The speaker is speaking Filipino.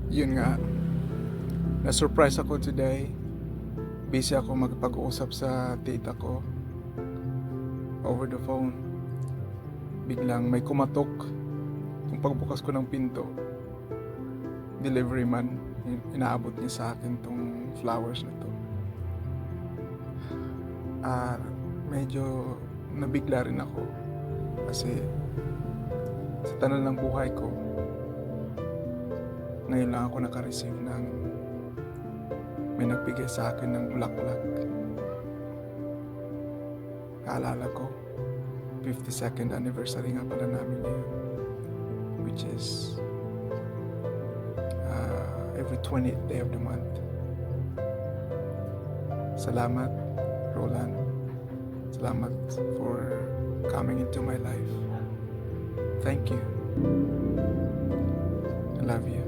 Yun nga, na-surprise ako today. Busy ako magpag-uusap sa tita ko over the phone. Biglang may kumatok. Kung pagbukas ko ng pinto, delivery man, inaabot niya sa akin tong flowers na to. Medyo nabigla rin ako kasi sa tanan ng buhay ko, ngayon lang ako naka-receive ng may nagbigay sa akin ng bulaklak. Kaalala ko, 52nd anniversary nga pala namin ngayon, which is every 20th day of the month. Salamat, Roland. Salamat for coming into my life. Thank you. I love you.